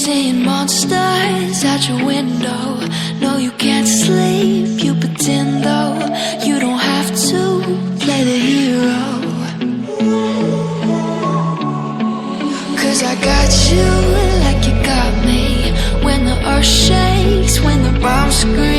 Seeing monsters out your window. No, you can't sleep, you pretend though. You don't have to play the hero. 'Cause I got you like you got me. When the earth shakes, when the bombs scream,